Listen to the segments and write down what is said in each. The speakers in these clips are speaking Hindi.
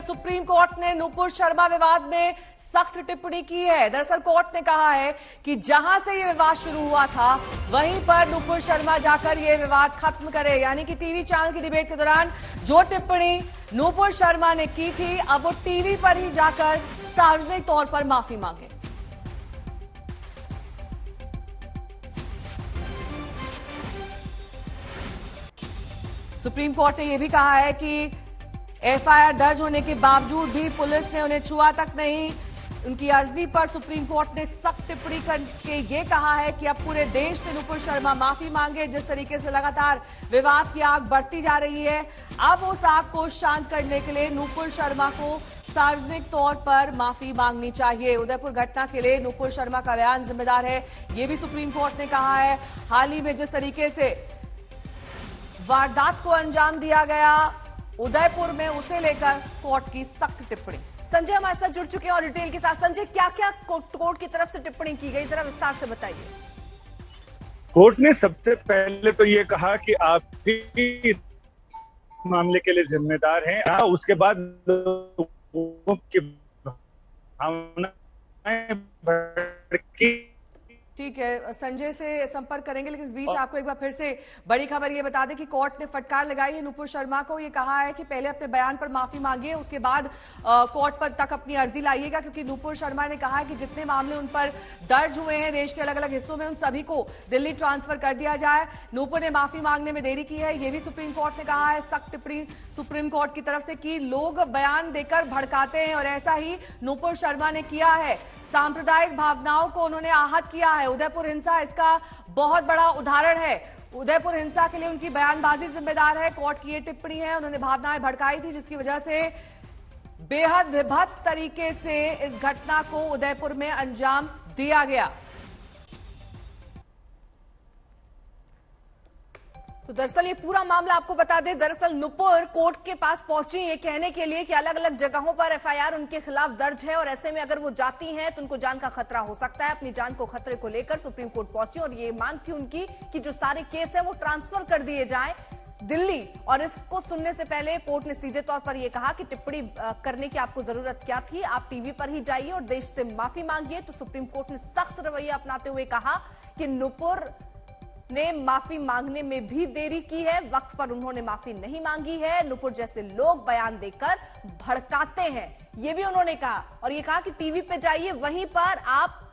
सुप्रीम कोर्ट ने नुपुर शर्मा विवाद में सख्त टिप्पणी की है। दरअसल कोर्ट ने कहा है कि जहां से ये विवाद शुरू हुआ था वहीं पर नुपुर शर्मा जाकर ये विवाद खत्म करे। यानी कि टीवी चैनल की डिबेट के दौरान जो टिप्पणी नुपुर शर्मा ने की थी, अब वो टीवी पर ही जाकर सार्वजनिक तौर पर माफी मांगे। सुप्रीम कोर्ट ने यह भी कहा है कि एफआईआर दर्ज होने के बावजूद भी पुलिस ने उन्हें छुआ तक नहीं। उनकी अर्जी पर सुप्रीम कोर्ट ने सख्त टिप्पणी करके ये कहा है कि अब पूरे देश से नुपुर शर्मा माफी मांगे। जिस तरीके से लगातार विवाद की आग बढ़ती जा रही है, अब उस आग को शांत करने के लिए नुपुर शर्मा को सार्वजनिक तौर पर माफी मांगनी चाहिए। उदयपुर घटना के लिए नुपुर शर्मा का बयान जिम्मेदार है, ये भी सुप्रीम कोर्ट ने कहा है। हाल ही में जिस तरीके से वारदात को अंजाम दिया गया उदयपुर में, उसे लेकर कोर्ट की सख्त टिप्पणी। संजय हमारे साथ जुड़ चुके हैं और डिटेल के साथ। संजय, क्या क्या कोर्ट की तरफ से टिप्पणी की गई, जरा विस्तार से बताइए। कोर्ट ने सबसे पहले तो ये कहा कि आप भी इस मामले के लिए जिम्मेदार हैं। उसके बाद लोगों की भावनाएं भड़की। ठीक है, संजय से संपर्क करेंगे, लेकिन इस बीच आपको एक बार फिर से बड़ी खबर ये बता दें कि कोर्ट ने फटकार लगाई है नुपुर शर्मा को। ये कहा है कि पहले अपने बयान पर माफी मांगिए, उसके बाद कोर्ट पर तक अपनी अर्जी लाइएगा, क्योंकि नुपुर शर्मा ने कहा है कि जितने मामले उन पर दर्ज हुए हैं देश के अलग अलग हिस्सों में, उन सभी को दिल्ली ट्रांसफर कर दिया जाए। नुपुर ने माफी मांगने में देरी की है, ये भी सुप्रीम कोर्ट ने कहा है। सख्त टिप्पणी सुप्रीम कोर्ट की तरफ से कि लोग बयान देकर भड़काते हैं और ऐसा ही नुपुर शर्मा ने किया है। सांप्रदायिक भावनाओं को उन्होंने आहत किया है। उदयपुर हिंसा इसका बहुत बड़ा उदाहरण है। उदयपुर हिंसा के लिए उनकी बयानबाजी जिम्मेदार है। कोर्ट की ये टिप्पणी है, उन्होंने भावनाएं भड़काई थी, जिसकी वजह से बेहद विभत्स तरीके से इस घटना को उदयपुर में अंजाम दिया गया। तो दरअसल ये पूरा मामला आपको बता दें, दरअसल नुपुर कोर्ट के पास पहुंची ये कहने के लिए कि अलग अलग जगहों पर एफआईआर उनके खिलाफ दर्ज है और ऐसे में अगर वो जाती हैं तो उनको जान का खतरा हो सकता है। अपनी जान को खतरे को लेकर सुप्रीम कोर्ट पहुंची और ये मांग थी उनकी कि जो सारे केस है वो ट्रांसफर कर दिए जाएं दिल्ली। और इसको सुनने से पहले कोर्ट ने सीधे तौर पर यह कहा कि टिप्पणी करने की आपको जरूरत क्या थी, आप टीवी पर ही जाइए और देश से माफी मांगिए। तो सुप्रीम कोर्ट ने सख्त रवैया अपनाते हुए कहा कि नुपुर ने माफी मांगने में भी देरी की है, वक्त पर उन्होंने माफी नहीं मांगी है। नुपुर जैसे लोग बयान देकर भड़काते हैं, ये भी उन्होंने कहा। और ये कहा कि टीवी पे जाइए, वहीं पर आप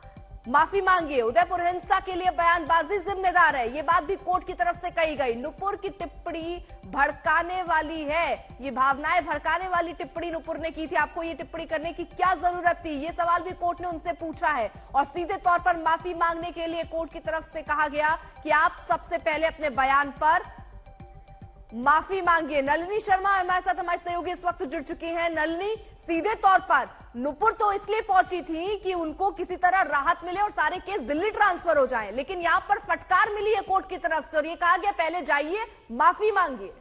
माफी मांगिए। उदयपुर हिंसा के लिए बयानबाजी जिम्मेदार है, ये बात भी कोर्ट की तरफ से कही गई। नुपुर की टिप्पणी भड़काने वाली है, ये भावनाएं भड़काने वाली टिप्पणी नुपुर ने की थी। आपको ये टिप्पणी करने की क्या जरूरत थी, ये सवाल भी कोर्ट ने उनसे पूछा है। और सीधे तौर पर माफी मांगने के लिए कोर्ट की तरफ से कहा गया कि आप सबसे पहले अपने बयान पर माफी मांगिए। नलिनी शर्मा हमारे साथ, हमारे सहयोगी इस वक्त जुड़ चुकी हैं। नलिनी, सीधे तौर पर नुपुर तो इसलिए पहुंची थी कि उनको किसी तरह राहत मिले और सारे केस दिल्ली ट्रांसफर हो जाएं, लेकिन यहां पर फटकार मिली है कोर्ट की तरफ से और ये कहा गया पहले जाइए माफी मांगिए।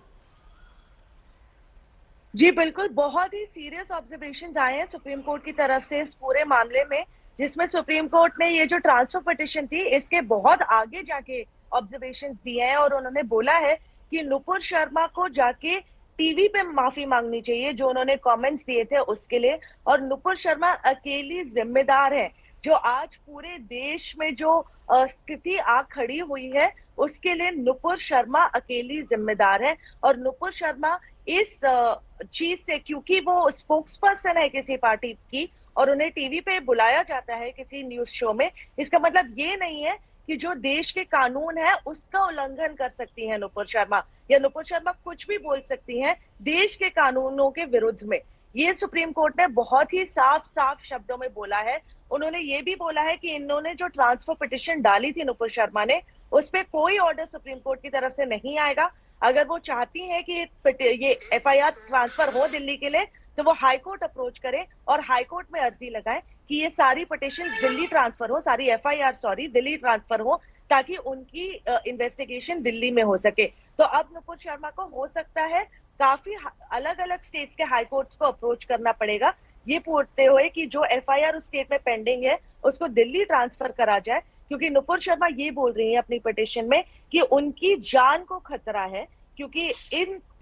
जी बिल्कुल, बहुत ही सीरियस ऑब्जर्वेशंस आए हैं सुप्रीम कोर्ट की तरफ से इस पूरे मामले में, जिसमें सुप्रीम कोर्ट ने ये जो ट्रांसफर पिटीशन थी इसके बहुत आगे जाके ऑब्जर्वेशंस दिए हैं और उन्होंने बोला है कि नुपुर शर्मा को जाके टीवी पे माफी मांगनी चाहिए जो उन्होंने कमेंट्स दिए थे उसके लिए। और नुपुर शर्मा अकेली जिम्मेदार है जो आज पूरे देश में जो स्थिति आ खड़ी हुई है उसके लिए नुपुर शर्मा अकेली जिम्मेदार है। और नुपुर शर्मा इस चीज से, क्योंकि वो स्पोक्स पर्सन है किसी पार्टी की और उन्हें टीवी पे बुलाया जाता है किसी न्यूज शो में, इसका मतलब ये नहीं है कि जो देश के कानून है उसका उल्लंघन कर सकती है नुपुर शर्मा, या नुपुर शर्मा कुछ भी बोल सकती हैं देश के कानूनों के विरुद्ध में। ये सुप्रीम कोर्ट ने बहुत ही साफ साफ शब्दों में बोला है। उन्होंने ये भी बोला है कि इन्होंने जो ट्रांसफर पिटीशन डाली थी नुपुर शर्मा ने, उस पर कोई ऑर्डर सुप्रीम कोर्ट की तरफ से नहीं आएगा। अगर वो चाहती है कि ये एफआईआर ट्रांसफर हो दिल्ली के लिए तो वो हाई कोर्ट अप्रोच करें और हाई कोर्ट में अर्जी लगाएं कि ये सारी पिटीशन दिल्ली ट्रांसफर हो, सारी एफआईआर दिल्ली ट्रांसफर हो, ताकि उनकी इन्वेस्टिगेशन दिल्ली में हो सके। तो अब नुपुर शर्मा को हो सकता है काफी अलग अलग स्टेट्स के हाई कोर्ट्स को अप्रोच करना पड़ेगा, ये पूछते हुए कि जो एफआईआर उस स्टेट में पेंडिंग है उसको दिल्ली ट्रांसफर करा जाए, क्योंकि नुपुर शर्मा ये बोल रही है अपनी पिटीशन में कि उनकी जान को खतरा है, क्योंकि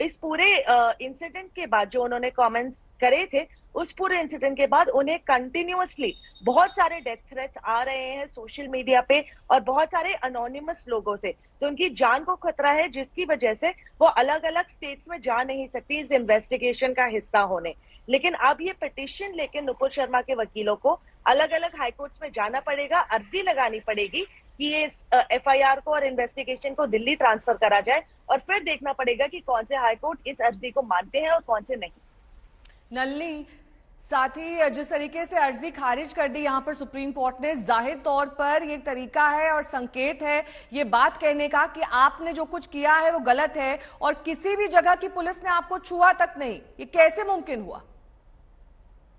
इस पूरे इंसिडेंट के बाद जो उन्होंने कमेंट्स करे थे, उस पूरे इंसिडेंट के बाद उन्हें कंटिन्यूअसली बहुत सारे डेथ थ्रेट्स आ रहे हैं सोशल मीडिया पे और बहुत सारे अनोनिमस लोगों से। तो उनकी जान को खतरा है, जिसकी वजह से वो अलग अलग स्टेट्स में जा नहीं सकती इस इन्वेस्टिगेशन का हिस्सा होने। लेकिन अब ये पिटिशन लेके नुपुर शर्मा के वकीलों को अलग अलग हाईकोर्ट्स में जाना पड़ेगा, अर्जी लगानी पड़ेगी कि ये एफआईआर को और इन्वेस्टिगेशन को दिल्ली ट्रांसफर करा जाए, और फिर देखना पड़ेगा कि कौन से हाईकोर्ट इस अर्जी को मानते हैं और कौन से नहीं। नलिनी, साथ ही जिस तरीके से अर्जी खारिज कर दी यहाँ पर सुप्रीम कोर्ट ने, जाहिर तौर पर ये तरीका है और संकेत है ये बात कहने का कि आपने जो कुछ किया है वो गलत है और किसी भी जगह की पुलिस ने आपको छुआ तक नहीं। ये कैसे मुमकिन हुआ?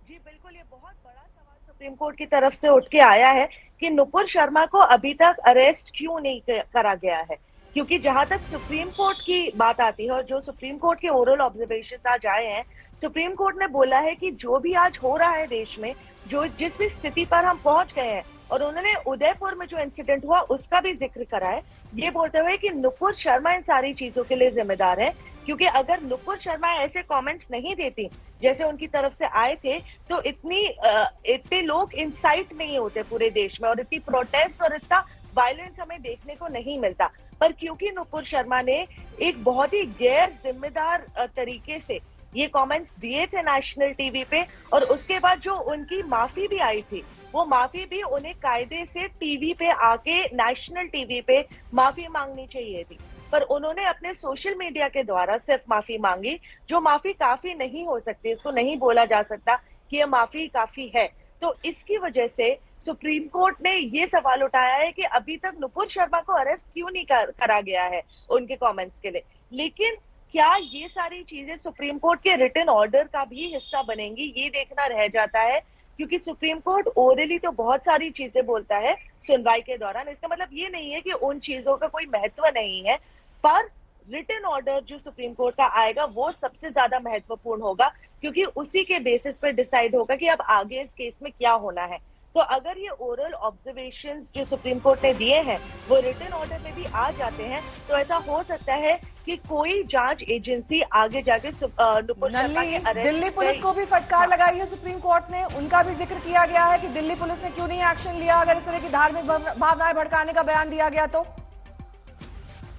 जी बिल्कुल, ये बहुत बड़ा सवाल सुप्रीम कोर्ट की तरफ से उठ के आया है कि नुपुर शर्मा को अभी तक अरेस्ट क्यों नहीं करा गया है। क्योंकि जहां तक सुप्रीम कोर्ट की बात आती है और जो सुप्रीम कोर्ट के ओरल ऑब्जर्वेशन आज आए हैं, सुप्रीम कोर्ट ने बोला है कि जो भी आज हो रहा है देश में, जो जिस भी स्थिति पर हम पहुंच गए हैं, और उन्होंने उदयपुर में जो इंसिडेंट हुआ उसका भी जिक्र करा है, ये बोलते हुए कि नुपुर शर्मा इन सारी चीजों के लिए जिम्मेदार है। क्योंकि अगर नुपुर शर्मा ऐसे कमेंट्स नहीं देती जैसे उनकी तरफ से आए थे, तो इतने लोग इंसाइट नहीं होते पूरे देश में और इतनी प्रोटेस्ट और इतना वायलेंस हमें देखने को नहीं मिलता। पर क्योंकि नुपुर शर्मा ने एक बहुत ही गैर जिम्मेदार तरीके से ये कमेंट्स दिए थे नेशनल टीवी पे, और उसके बाद जो उनकी माफी भी आई थी, वो माफी भी उन्हें कायदे से टीवी पे आके नेशनल टीवी पे माफी मांगनी चाहिए थी। पर उन्होंने अपने सोशल मीडिया के द्वारा सिर्फ माफी मांगी, जो माफी काफी नहीं हो सकती, उसको नहीं बोला जा सकता कि ये माफी काफी है। तो इसकी वजह से सुप्रीम कोर्ट ने ये सवाल उठाया है कि अभी तक नुपुर शर्मा को अरेस्ट क्यों नहीं करा गया है उनके कमेंट्स के लिए। लेकिन क्या ये सारी चीजें सुप्रीम कोर्ट के रिटन ऑर्डर का भी हिस्सा बनेंगी, ये देखना रह जाता है। क्योंकि सुप्रीम कोर्ट ओरली तो बहुत सारी चीजें बोलता है सुनवाई के दौरान, इसका मतलब ये नहीं है कि उन चीजों का कोई महत्व नहीं है, पर रिटन ऑर्डर जो सुप्रीम कोर्ट का आएगा वो सबसे ज्यादा महत्वपूर्ण होगा, क्योंकि उसी के बेसिस पर डिसाइड होगा कि अब आगे इस केस में क्या होना है। तो अगर ये ओरल ऑब्जर्वेशंस जो सुप्रीम कोर्ट ने दिए हैं वो रिटन ऑर्डर में भी आ जाते हैं, तो ऐसा हो सकता है कि कोई जांच एजेंसी आगे जाके नुपुर शर्मा के अरेस्ट। दिल्ली पुलिस को भी फटकार लगाई है सुप्रीम कोर्ट ने, उनका भी जिक्र किया गया है कि दिल्ली पुलिस ने क्यों नहीं एक्शन लिया अगर इस तरह की धार्मिक भावनाएं भड़काने का बयान दिया गया तो।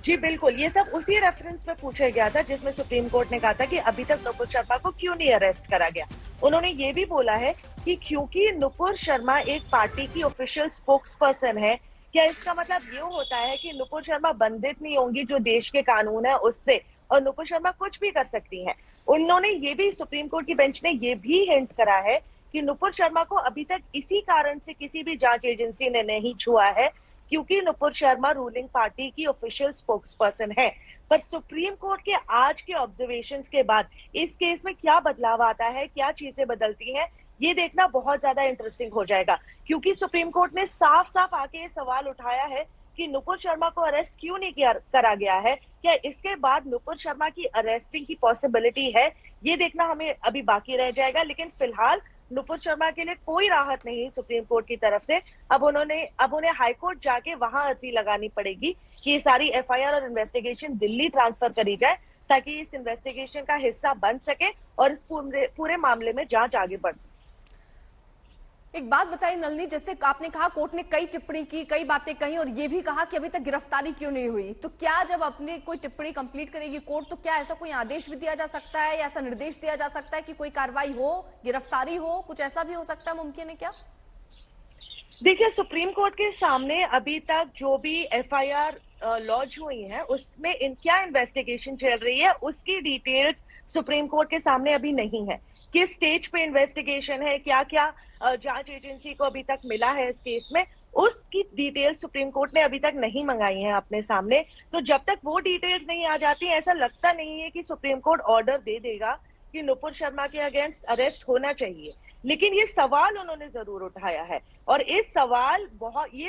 जी बिल्कुल, ये सब उसी रेफरेंस में पूछा गया था जिसमें सुप्रीम कोर्ट ने कहा था कि अभी तक नुपुर शर्मा को क्यों नहीं अरेस्ट करा गया। उन्होंने ये भी बोला है कि क्योंकि नुपुर शर्मा एक पार्टी की ऑफिशियल स्पोक्स पर्सन है, क्या इसका मतलब ये होता है कि नुपुर शर्मा बंधित नहीं होंगी जो देश के कानून है उससे, और नुपुर शर्मा कुछ भी कर सकती हैं। उन्होंने ये भी, सुप्रीम कोर्ट की बेंच ने ये भी हिंट करा है कि नुपुर शर्मा को अभी तक इसी कारण से किसी भी जांच एजेंसी ने नहीं छुआ है क्योंकि नुपुर शर्मा रूलिंग पार्टी की ऑफिशियल स्पोक्स पर्सन है। पर सुप्रीम कोर्ट के आज के ऑब्जर्वेशंस के बाद इस केस में क्या बदलाव आता है, क्या चीजें बदलती हैं, ये देखना बहुत ज्यादा इंटरेस्टिंग हो जाएगा। क्योंकि सुप्रीम कोर्ट ने साफ साफ आके ये सवाल उठाया है कि नुपुर शर्मा को अरेस्ट क्यों नहीं करा गया है, क्या इसके बाद नुपुर शर्मा की अरेस्टिंग की पॉसिबिलिटी है, ये देखना हमें अभी बाकी रह जाएगा। लेकिन फिलहाल नुपुर शर्मा के लिए कोई राहत नहीं सुप्रीम कोर्ट की तरफ से। अब उन्हें हाईकोर्ट जाके वहां अर्जी लगानी पड़ेगी कि ये सारी एफआईआर और इन्वेस्टिगेशन दिल्ली ट्रांसफर करी जाए, ताकि इस इन्वेस्टिगेशन का हिस्सा बन सके और इस पूरे मामले में जांच आगे बढ़ सके। एक बात बताइए नलिनी, जैसे आपने कहा कोर्ट ने कई टिप्पणी की, कई बातें कही और ये भी कहा कि अभी तक गिरफ्तारी क्यों नहीं हुई, तो क्या जब अपनी कोई टिप्पणी कंप्लीट करेगी कोर्ट, तो क्या ऐसा कोई आदेश भी दिया जा सकता है या ऐसा निर्देश दिया जा सकता है कि कोई कार्रवाई हो, गिरफ्तारी हो, कुछ ऐसा भी हो सकता है, मुमकिन है क्या? देखिए, सुप्रीम कोर्ट के सामने अभी तक जो भी एफआईआर लॉन्च हुई है उसमें क्या इन्वेस्टिगेशन चल रही है उसकी डिटेल्स सुप्रीम कोर्ट के सामने अभी नहीं है। किस स्टेज पे इन्वेस्टिगेशन है, क्या क्या जांच एजेंसी को अभी तक मिला है इस केस में, उसकी डिटेल्स सुप्रीम कोर्ट ने अभी तक नहीं मंगाई है अपने सामने। तो जब तक वो डिटेल्स नहीं आ जाती, ऐसा लगता नहीं है कि सुप्रीम कोर्ट ऑर्डर दे देगा कि नुपुर शर्मा के अगेंस्ट अरेस्ट होना चाहिए। लेकिन ये सवाल उन्होंने जरूर उठाया है, और ये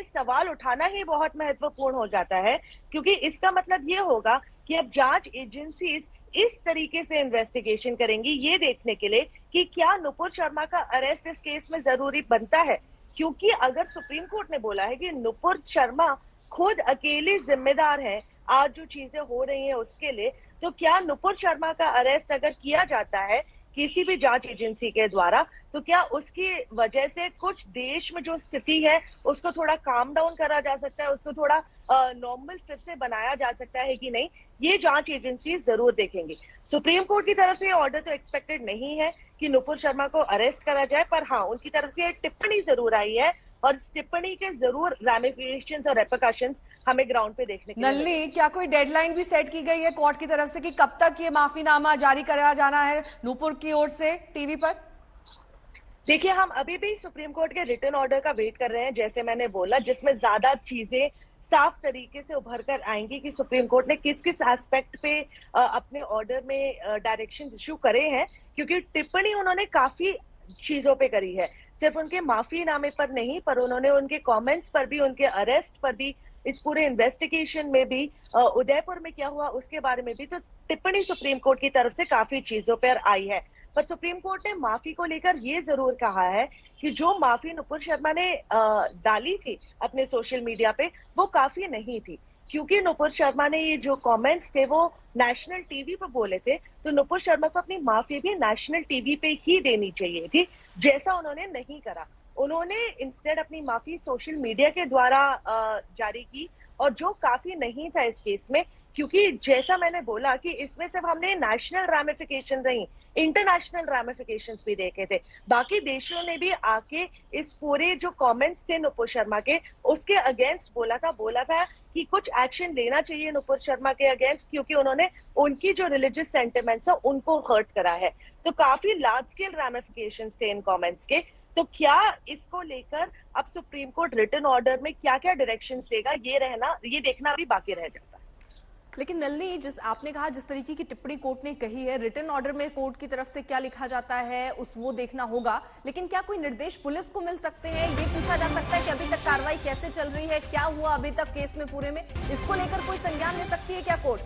सवाल उठाना ही बहुत महत्वपूर्ण हो जाता है, क्योंकि इसका मतलब ये होगा कि अब जांच एजेंसीज इस तरीके से इन्वेस्टिगेशन करेंगी ये देखने के लिए कि क्या नुपुर शर्मा का अरेस्ट इस केस में जरूरी बनता है। क्योंकि अगर सुप्रीम कोर्ट ने बोला है कि नुपुर शर्मा खुद अकेले जिम्मेदार है आज जो चीजें हो रही हैं उसके लिए, तो क्या नुपुर शर्मा का अरेस्ट अगर किया जाता है, किसी भी जांच एजेंसी के द्वारा, तो क्या उसकी वजह से कुछ देश में जो स्थिति है उसको थोड़ा काम डाउन करा जा सकता है, उसको थोड़ा नॉर्मल फिर से बनाया जा सकता है कि नहीं, ये जांच एजेंसी जरूर देखेंगी। सुप्रीम कोर्ट की तरफ से ऑर्डर तो एक्सपेक्टेड नहीं है कि नुपुर शर्मा को अरेस्ट करा जाए, पर हाँ, उनकी तरफ से टिप्पणी जरूर आई है और इस टिप्पणी के जरूर रैमिफिकेशंस और रेपरकशंस हमें ग्राउंड पे देखने के लिए नल्ली, क्या कोई डेडलाइन भी सेट की गई है कोर्ट की तरफ से कि कब तक ये माफीनामा जारी कराया जाना है नूपुर की ओर से टीवी पर? देखिए, हम अभी भी सुप्रीम कोर्ट के रिटन ऑर्डर का वेट कर रहे हैं, जैसे मैंने बोला, जिसमें ज्यादा चीजें साफ तरीके से उभर कर आएंगी कि सुप्रीम कोर्ट ने किस किस एस्पेक्ट पे अपने ऑर्डर में डायरेक्शन इशू करे हैं, क्योंकि टिप्पणी उन्होंने काफी चीजों पे करी है, सिर्फ उनके माफीनामे पर नहीं, पर उन्होंने उनके कमेंट्स पर भी, उनके अरेस्ट पर भी, इस पूरे इन्वेस्टिगेशन में भी, उदयपुर में क्या हुआ उसके बारे में भी, तो टिप्पणी सुप्रीम कोर्ट की तरफ से काफी चीजों पर आई है। पर सुप्रीम कोर्ट ने माफी को लेकर ये जरूर कहा है कि जो माफी नुपुर शर्मा ने डाली थी अपने सोशल मीडिया पे, वो काफी नहीं थी, क्योंकि नुपुर शर्मा ने ये जो कमेंट्स थे वो नेशनल टीवी पे बोले थे, तो नुपुर शर्मा को अपनी माफी भी नेशनल टीवी पे ही देनी चाहिए थी, जैसा उन्होंने नहीं करा। उन्होंने इंस्टेड अपनी माफी सोशल मीडिया के द्वारा जारी की, और जो काफी नहीं था इस केस में, क्योंकि जैसा मैंने बोला कि इसमें सिर्फ हमने नेशनल रैमिफिकेशन नहीं, इंटरनेशनल रैमिफिकेशंस भी देखे थे। बाकी देशों ने भी आके इस पूरे जो कमेंट्स थे नुपुर शर्मा के, उसके अगेंस्ट बोला था कि कुछ एक्शन लेना चाहिए नुपुर शर्मा के अगेंस्ट, क्योंकि उन्होंने उनकी जो रिलीजियस सेंटिमेंट्स है उनको हर्ट करा है। तो काफी लार्ज स्केल रैमिफिकेशंस थे इन कमेंट्स के। तो क्या इसको लेकर अब सुप्रीम कोर्ट रिटन ऑर्डर में क्या क्या डायरेक्शंस देगा, ये देखना भी बाकी रह जाता है। लेकिन नल्ली, जिस आपने कहा जिस तरीके की टिप्पणी कोर्ट ने कही है, रिटन ऑर्डर में कोर्ट की तरफ से क्या लिखा जाता है वो देखना होगा, लेकिन क्या कोई निर्देश पुलिस को मिल सकते हैं? ये पूछा जा सकता है कि अभी तक कार्रवाई कैसे चल रही है, क्या हुआ अभी तक केस में पूरे में, इसको लेकर कोई संज्ञान ले सकती है क्या कोर्ट?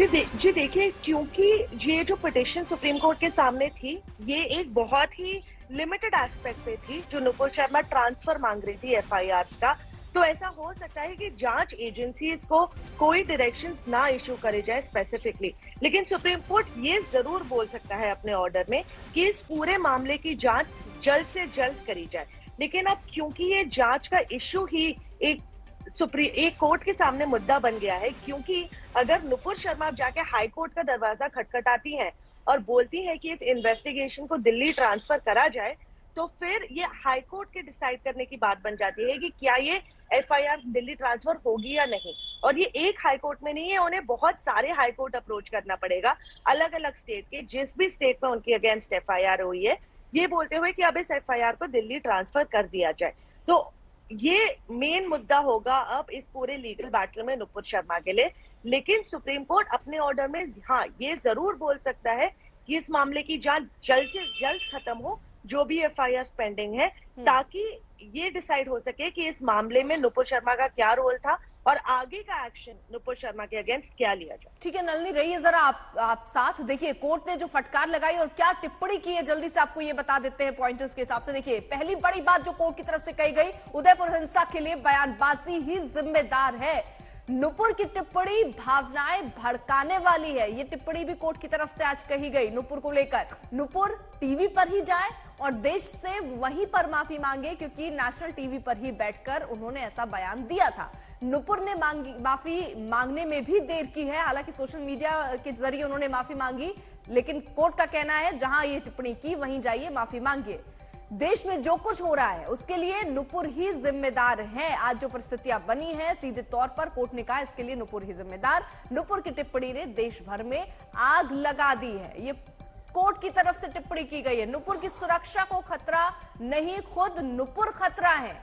जी देखिए, क्योंकि ये जो पिटीशन सुप्रीम कोर्ट के सामने थी, ये एक बहुत ही लिमिटेड एस्पेक्ट पे थी, जो नुपुर शर्मा ट्रांसफर मांग रही थी एफआईआर का। तो ऐसा हो सकता है कि जांच एजेंसीज को कोई डायरेक्शंस ना इशू करे जाए स्पेसिफिकली, लेकिन सुप्रीम कोर्ट ये जरूर बोल सकता है अपने ऑर्डर में कि इस पूरे मामले की जांच जल्द से जल्द करी जाए। लेकिन अब क्योंकि ये जांच का इशू ही एक कोर्ट के सामने मुद्दा बन गया है, क्योंकि अगर नुपुर शर्मा जाके हाई कोर्ट का दरवाजा खटखटाती हैं और बोलती है कि इस इन्वेस्टिगेशन को दिल्ली ट्रांसफर करा जाए, तो फिर ये हाई कोर्ट के डिसाइड करने की बात बन जाती है कि क्या ये एफआईआर दिल्ली ट्रांसफर होगी या नहीं। और ये एक हाई कोर्ट में नहीं है, उन्हें बहुत सारे हाई कोर्ट अप्रोच करना पड़ेगा, अलग अलग स्टेट के, जिस भी स्टेट में उनकी अगेंस्ट एफआईआर हुई है, ये बोलते हुए कि अब इस एफआईआर को दिल्ली ट्रांसफर कर दिया जाए। तो ये मेन मुद्दा होगा अब इस पूरे लीगल बैटल में नुपुर शर्मा के लिए। लेकिन सुप्रीम कोर्ट अपने ऑर्डर में हाँ ये जरूर बोल सकता है कि इस मामले की जांच जल्द से जल्द खत्म हो, जो भी एफआईआर पेंडिंग है, ताकि ये डिसाइड हो सके कि इस मामले में नुपुर शर्मा का क्या रोल था और आगे का एक्शन नुपुर शर्मा के अगेंस्ट क्या लिया जाए। ठीक है नलिनी, रहिए जरा आप साथ। देखिए कोर्ट ने जो फटकार लगाई और क्या टिप्पणी की है, जल्दी से आपको ये बता देते हैं पॉइंटर्स के हिसाब से। देखिए पहली बड़ी बात जो कोर्ट की तरफ से कही गई, उदयपुर हिंसा के लिए बयानबाजी ही जिम्मेदार है। नुपुर की टिप्पणी भावनाएं भड़काने वाली है, ये टिप्पणी भी कोर्ट की तरफ से आज कही गई नुपुर को लेकर। नुपुर टीवी पर ही जाए और देश से वहीं पर माफी मांगे, क्योंकि नेशनल टीवी पर ही बैठकर उन्होंने ऐसा बयान दिया था। नुपुर ने माफी मांगने में भी देर की है, हालांकि सोशल मीडिया के जरिए उन्होंने माफी मांगी, लेकिन कोर्ट का कहना है जहां ये टिप्पणी की वहीं जाइए माफी मांगिए। देश में जो कुछ हो रहा है उसके लिए नुपुर ही जिम्मेदार है। आज जो परिस्थितियां बनी है, सीधे तौर पर कोर्ट ने कहा इसके लिए नुपुर ही जिम्मेदार। नुपुर की टिप्पणी ने देश भर में आग लगा दी है, ये कोर्ट की तरफ से टिप्पणी की गई है। नुपुर की सुरक्षा को खतरा नहीं, खुद नुपुर खतरा है।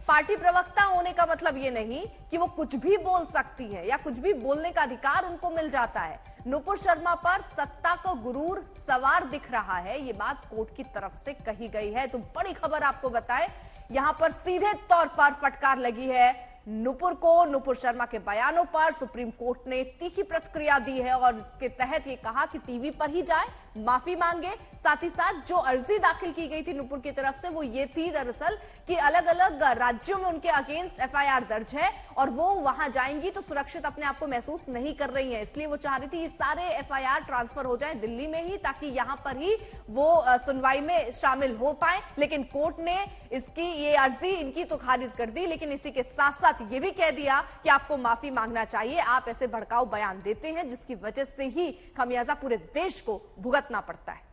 पार्टी प्रवक्ता होने का मतलब ये नहीं कि वो कुछ भी बोल सकती है या कुछ भी बोलने का अधिकार उनको मिल जाता है। नुपुर शर्मा पर सत्ता का गुरूर सवार दिख रहा है, ये बात कोर्ट की तरफ से कही गई है। तो बड़ी खबर आपको बताएं, यहां पर सीधे तौर पर फटकार लगी है नुपुर को। नुपुर शर्मा के बयानों पर सुप्रीम कोर्ट ने तीखी प्रतिक्रिया दी है और इसके तहत ये कहा कि टीवी पर ही जाए, माफी मांगे। साथ ही साथ जो अर्जी दाखिल की गई थी नुपुर की तरफ से वो ये थी दरअसल कि अलग अलग राज्यों में उनके अगेंस्ट एफआईआर दर्ज है और वो वहां जाएंगी तो सुरक्षित अपने आप को महसूस नहीं कर रही है, इसलिए वो चाह रही थी ये सारे एफआईआर ट्रांसफर हो जाए दिल्ली में ही, ताकि यहां पर ही वो सुनवाई में शामिल हो पाए। लेकिन कोर्ट ने इसकी ये अर्जी इनकी तो खारिज कर दी, लेकिन इसी के साथ साथ ये भी कह दिया कि आपको माफी मांगना चाहिए, आप ऐसे भड़काऊ बयान देते हैं जिसकी वजह से ही खमियाजा पूरे देश को भुगतना पड़ता है।